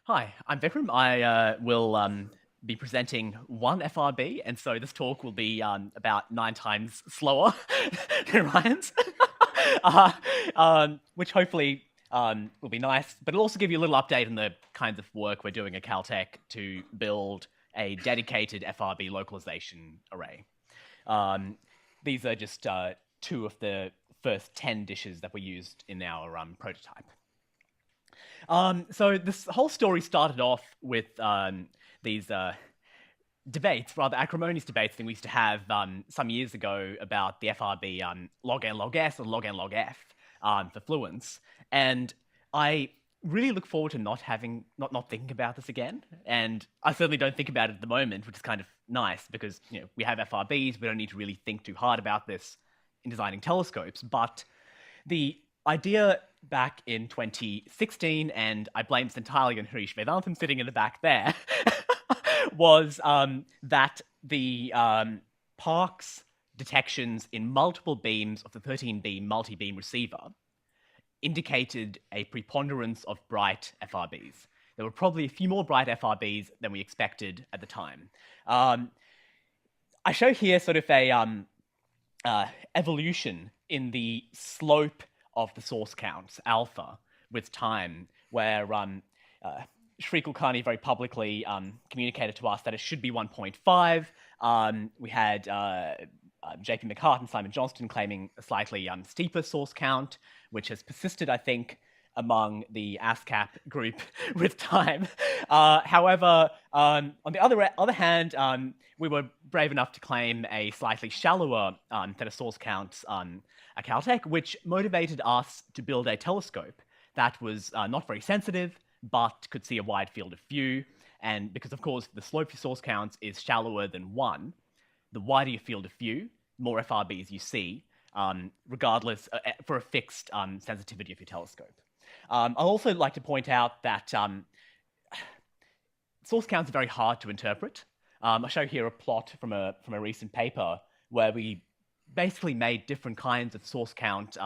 Hi, I'm Vikram. I will be presenting one FRB, and so this talk will be about 9 times slower than Ryan's, uh, which hopefully will be nice, but it'll also give you a little update on the kinds of work we're doing at Caltech to build a dedicated FRB localization array. Um, these are just two of the first 10 dishes that we used in our prototype. So this whole story started off with these debates, rather acrimonious debates that we used to have some years ago about the FRB log n log s or log n log f for fluence, and I really look forward to not thinking about this again. And I certainly don't think about it at the moment, which is kind of nice because we have FRBs, we don't need to really think too hard about this in designing telescopes. But the idea back in 2016, and I blame this entirely on Harish Vedantam sitting in the back there, was that the Parkes detections in multiple beams of the 13-beam multi-beam receiver indicated a preponderance of bright FRBs. There were probably a few more bright FRBs than we expected at the time. I show here sort of a evolution in the slope of the source counts, alpha, with time, where Sri Kulkarni very publicly communicated to us that it should be 1.5. We had JP McHart and Simon Johnston claiming a slightly steeper source count, which has persisted, I think, among the ASCAP group with time. However, on the other hand, we were brave enough to claim a slightly shallower set of source counts at Caltech, which motivated us to build a telescope that was not very sensitive, but could see a wide field of view. And because, of course, the slope for source counts is shallower than 1, the wider your field of view, the more FRBs you see, regardless, for a fixed sensitivity of your telescope. I'd also like to point out that source counts are very hard to interpret. I show here a plot from a recent paper where we basically made different kinds of source count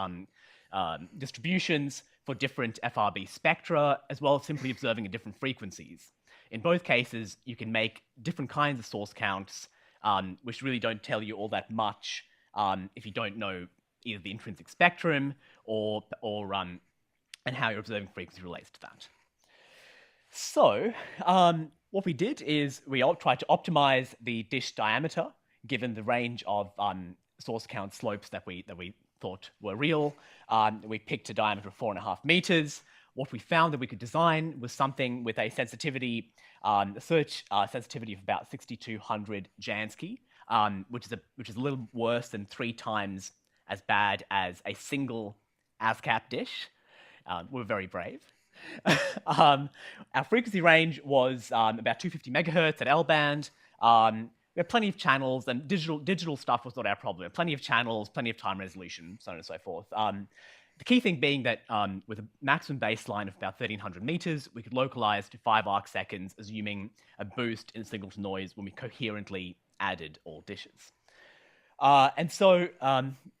distributions for different FRB spectra, as well as simply observing at different frequencies. In both cases, you can make different kinds of source counts, which really don't tell you all that much if you don't know either the intrinsic spectrum or and how your observing frequency relates to that. So what we did is we tried to optimize the dish diameter given the range of source count slopes that we thought were real. We picked a diameter of 4.5 meters. What we found that we could design was something with a sensitivity, search sensitivity of about 6,200 Jansky, which is a little worse than 3 times as bad as a single ASCAP dish. We're very brave. Our frequency range was about 250 megahertz at L-band. We had plenty of channels, and digital stuff was not our problem. Plenty of channels, plenty of time resolution, so on and so forth. The key thing being that with a maximum baseline of about 1,300 meters, we could localize to 5 arc seconds, assuming a boost in signal to noise when we coherently added all dishes. And so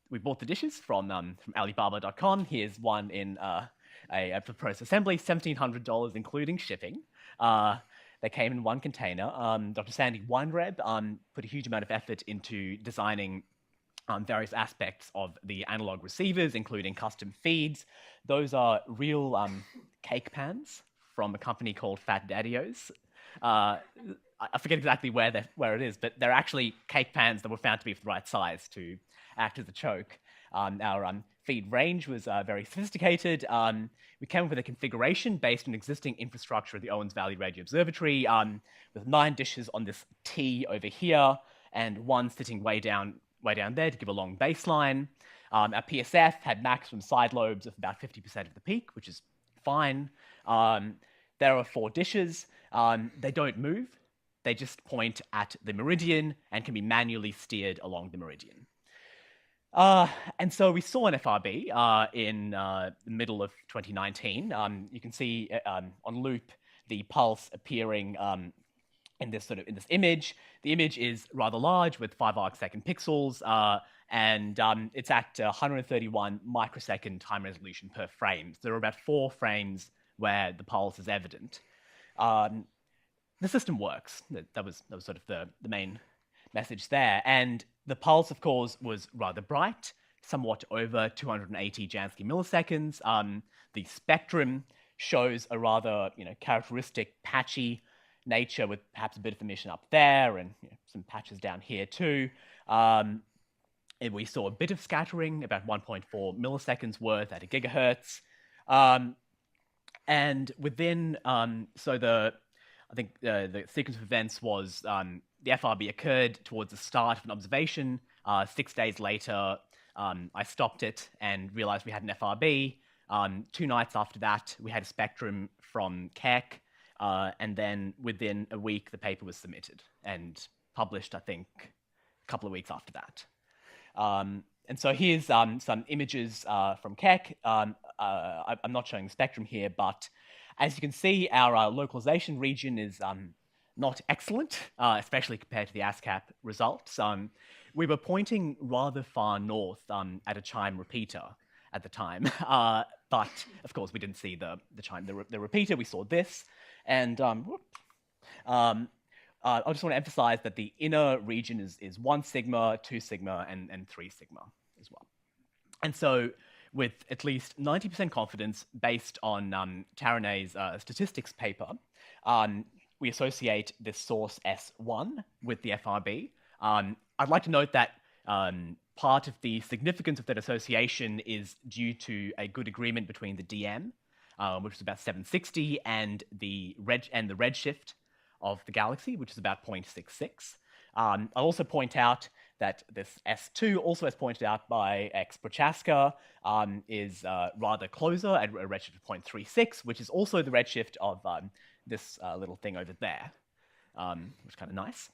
we bought the dishes from Alibaba.com. Here's one in a proposed assembly, $1,700 including shipping. They came in one container. Dr. Sandy Weinreb put a huge amount of effort into designing various aspects of the analog receivers, including custom feeds. Those are real cake pans from a company called Fat Daddios. I forget exactly where it is, but they're actually cake pans that were found to be of the right size to act as a choke. Our feed range was very sophisticated. We came up with a configuration based on existing infrastructure of the Owens Valley Radio Observatory, with 9 dishes on this T over here, and one sitting way down there to give a long baseline. Our PSF had maximum side lobes of about 50% of the peak, which is fine. There are 4 dishes. They don't move. They just point at the meridian and can be manually steered along the meridian. And so we saw an FRB in the middle of 2019. You can see on loop the pulse appearing in this image. The image is rather large with 5 arc-second pixels, and it's at 131 microsecond time resolution per frame. So there are about 4 frames where the pulse is evident. the system works. That was sort of the main message there. And the pulse, of course, was rather bright, somewhat over 280 Jansky milliseconds. The spectrum shows a rather characteristic patchy nature with perhaps a bit of emission up there and some patches down here too. And we saw a bit of scattering, about 1.4 milliseconds worth at a gigahertz. And within, I think the sequence of events was the FRB occurred towards the start of an observation. 6 days later, I stopped it and realized we had an FRB. 2 nights after that, we had a spectrum from Keck. And then within a week, the paper was submitted and published, I think, a couple of weeks after that. And so here's some images from Keck. I'm not showing the spectrum here, but as you can see, our localization region is not excellent, especially compared to the ASCAP results. We were pointing rather far north at a chime repeater at the time, but of course we didn't see the chime, the repeater. We saw this, and I just want to emphasize that the inner region is 1 sigma, 2 sigma, and 3 sigma as well. And so with at least 90% confidence based on Taranay's statistics paper, we associate this source S1 with the FRB. I'd like to note that part of the significance of that association is due to a good agreement between the DM, which is about 760, and the redshift of the galaxy, which is about 0.66. I'll also point out that this S2, also as pointed out by X. Prochaska, is rather closer at a redshift of 0.36, which is also the redshift of this little thing over there, which is kind of nice.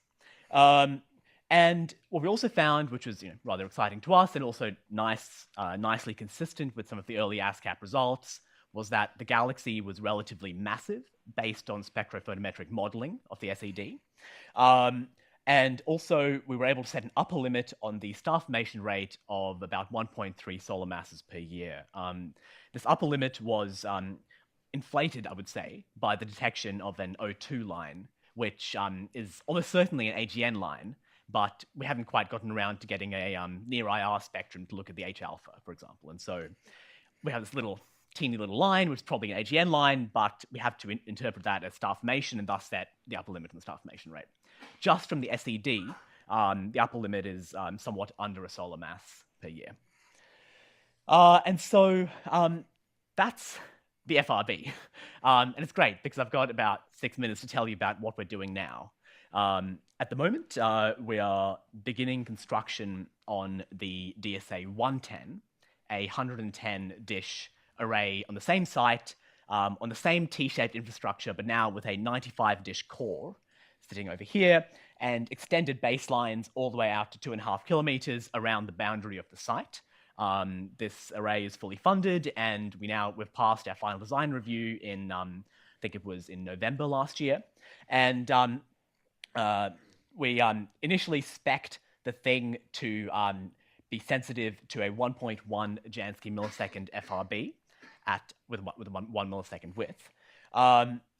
And what we also found, which was rather exciting to us and also nicely consistent with some of the early ASCAP results, was that the galaxy was relatively massive based on spectrophotometric modeling of the SED. And also, we were able to set an upper limit on the star formation rate of about 1.3 solar masses per year. This upper limit was inflated, I would say, by the detection of an O2 line, which is almost certainly an AGN line, but we haven't quite gotten around to getting a near-IR spectrum to look at the H-alpha, for example. And so we have this teeny little line, which is probably an AGN line, but we have to interpret that as star formation and thus set the upper limit on the star formation rate. Just from the SED, the upper limit is somewhat under a solar mass per year. And so that's the FRB. And it's great because I've got about 6 minutes to tell you about what we're doing now. At the moment, we are beginning construction on the DSA 110, a 110 dish array on the same site, on the same T-shaped infrastructure, but now with a 95 dish core sitting over here, and extended baselines all the way out to 2.5 kilometers around the boundary of the site. This array is fully funded, and we've passed our final design review in, I think it was in November last year. And we initially spec'd the thing to be sensitive to a 1.1 Jansky millisecond FRB with a 1 millisecond width.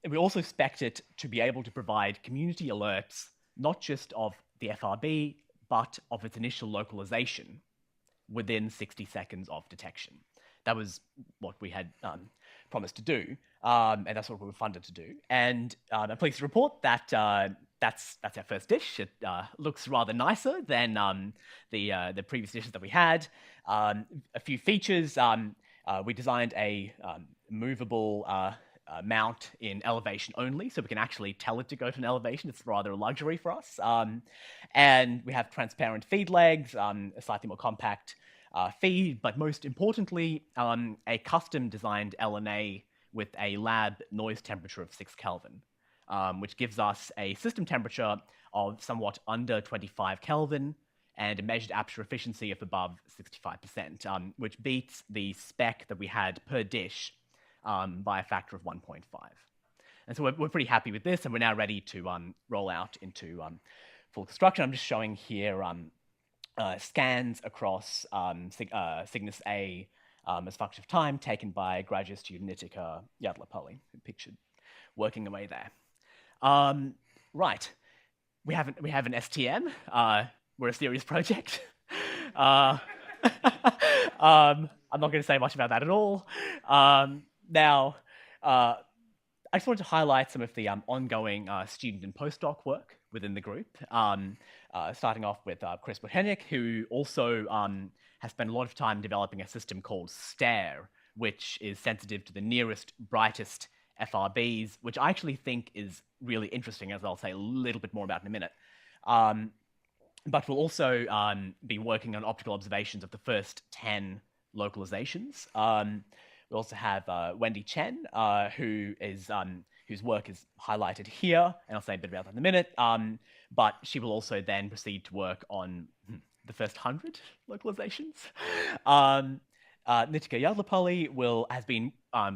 We also spec'd it to be able to provide community alerts, not just of the FRB, but of its initial localization within 60 seconds of detection. That was what we had promised to do, and that's what we were funded to do. And I'm pleased to report that that's our first dish. It looks rather nicer than the previous dishes that we had. A few features. We designed a movable mount in elevation only, so we can actually tell it to go to an elevation. It's rather a luxury for us. And we have transparent feed legs, a slightly more compact feed, but most importantly, a custom-designed LNA with a lab noise temperature of 6 Kelvin, which gives us a system temperature of somewhat under 25 Kelvin and a measured aperture efficiency of above 65%, which beats the spec that we had per dish by a factor of 1.5. And so we're pretty happy with this, and we're now ready to roll out into full construction. I'm just showing here scans across Cygnus A as function of time taken by graduate student Nitika Yadlapalli, pictured working away there. Right. We have an STM. We're a serious project. Uh, I'm not going to say much about that at all. Now, I just wanted to highlight some of the ongoing student and postdoc work within the group. Starting off with Chris Bochenik, who also has spent a lot of time developing a system called STARE, which is sensitive to the nearest, brightest FRBs, which I actually think is really interesting, as I'll say a little bit more about in a minute. But we'll also be working on optical observations of the first 10 localizations. We also have Wendy Chen, whose work is highlighted here, and I'll say a bit about that in a minute. But she will also then proceed to work on the first 100 localizations. Nitika Yadlapalli has been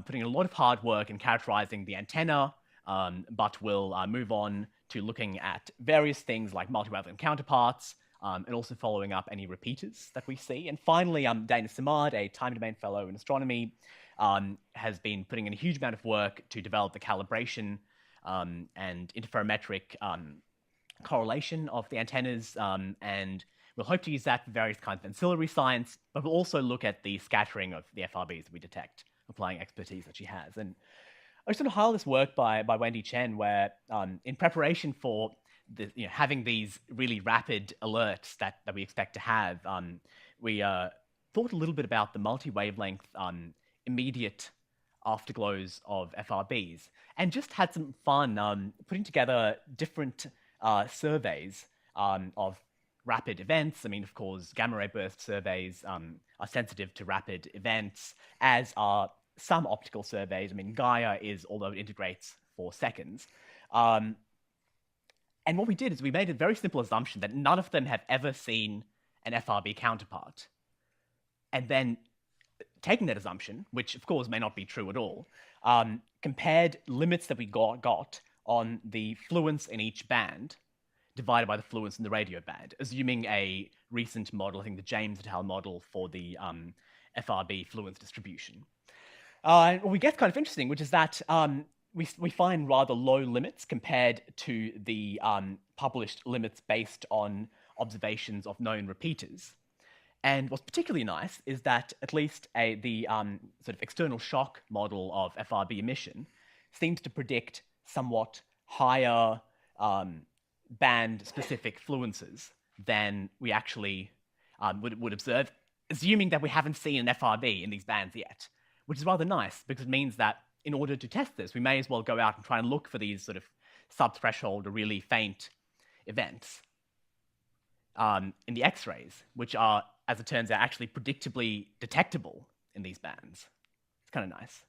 putting in a lot of hard work in characterizing the antenna, but will move on to looking at various things like multi-wavelength counterparts, and also following up any repeaters that we see. And finally, Dana Simard, a time domain fellow in astronomy, has been putting in a huge amount of work to develop the calibration and interferometric correlation of the antennas, and we'll hope to use that for various kinds of ancillary science, but we'll also look at the scattering of the FRBs that we detect, applying expertise that she has. And I just want to highlight this work by Wendy Chen, where in preparation for having these really rapid alerts that we expect to have, we thought a little bit about the multi-wavelength immediate afterglows of FRBs, and just had some fun putting together different surveys of rapid events. I mean, of course, gamma ray burst surveys are sensitive to rapid events, as are some optical surveys. I mean, Gaia is, although it integrates 4 seconds. And what we did is we made a very simple assumption that none of them have ever seen an FRB counterpart. And then, taking that assumption, which of course may not be true at all, compared limits that we got on the fluence in each band divided by the fluence in the radio band, assuming a recent model, I think the James et al. Model for the FRB fluence distribution. What we get kind of interesting, which is that we find rather low limits compared to the published limits based on observations of known repeaters. And what's particularly nice is that at least the sort of external shock model of FRB emission seems to predict somewhat higher band-specific fluences than we actually would observe, assuming that we haven't seen an FRB in these bands yet, which is rather nice because it means that in order to test this, we may as well go out and try and look for these sort of sub-threshold or really faint events in the X-rays, which are, as it turns out, actually predictably detectable in these bands. It's kind of nice.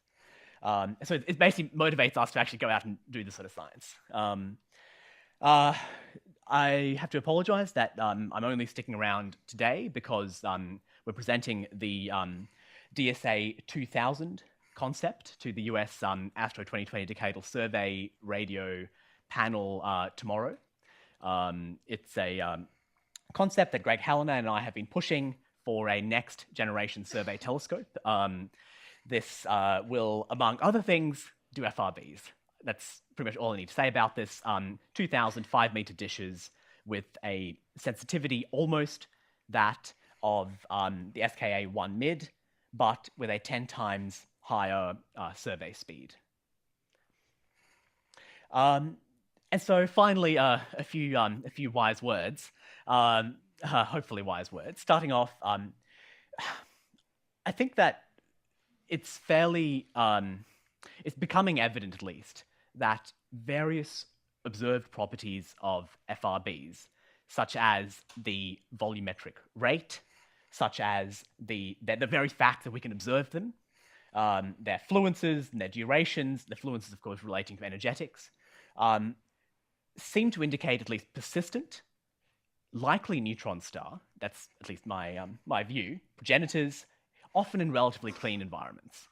So it basically motivates us to actually go out and do this sort of science. I have to apologize that I'm only sticking around today because we're presenting the DSA 2000 concept to the US Astro 2020 Decadal Survey radio panel tomorrow. It's a concept that Greg Hallinan and I have been pushing for a next generation survey telescope. This will, among other things, do FRBs. That's pretty much all I need to say about this. 2,000 5-meter dishes with a sensitivity almost that of the SKA-1 mid, but with a 10 times higher survey speed. And so finally, a few wise words, hopefully wise words. Starting off, I think that it's fairly, it's becoming evident at least, that various observed properties of FRBs, such as the volumetric rate, such as the very fact that we can observe them, their fluences and their durations, the fluences, of course, relating to energetics, seem to indicate at least persistent, likely neutron star, that's at least my, my view, progenitors, often in relatively clean environments.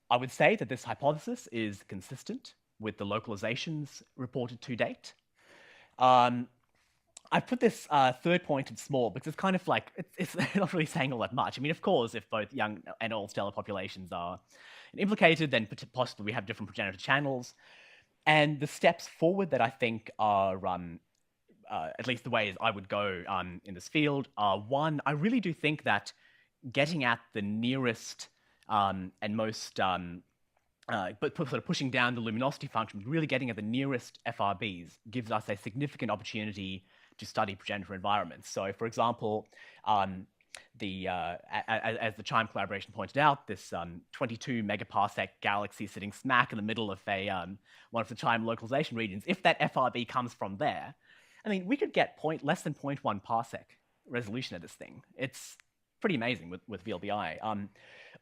I would say that this hypothesis is consistent with the localizations reported to date. I put this third point in small because it's kind of like it's not really saying all that much. I mean, of course, if both young and old stellar populations are implicated, then possibly we have different progenitor channels. And the steps forward that I think are, at least the ways I would go in this field, are one, I really do think that getting at the nearest and most but sort of pushing down the luminosity function, really getting at the nearest FRBs gives us a significant opportunity to study progenitor environments. So, for example, as the CHIME collaboration pointed out, this 22 megaparsec galaxy sitting smack in the middle of one of the CHIME localization regions, if that FRB comes from there, I mean, we could get less than 0.1 parsec resolution of this thing. It's pretty amazing with VLBI.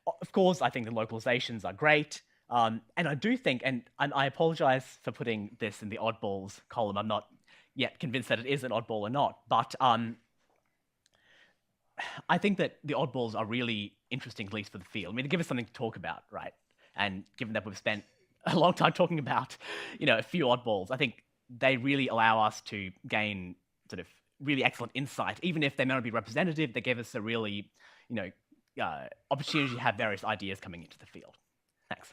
Of course, I think the localizations are great. And I do think, and I apologize for putting this in the oddballs column. I'm not yet convinced that it is an oddball or not, but I think that the oddballs are really interesting, at least for the field. I mean, they give us something to talk about, right? And given that we've spent a long time talking about, a few oddballs, I think they really allow us to gain sort of really excellent insight. Even if they may not be representative, they give us a really, opportunity to have various ideas coming into the field. Thanks.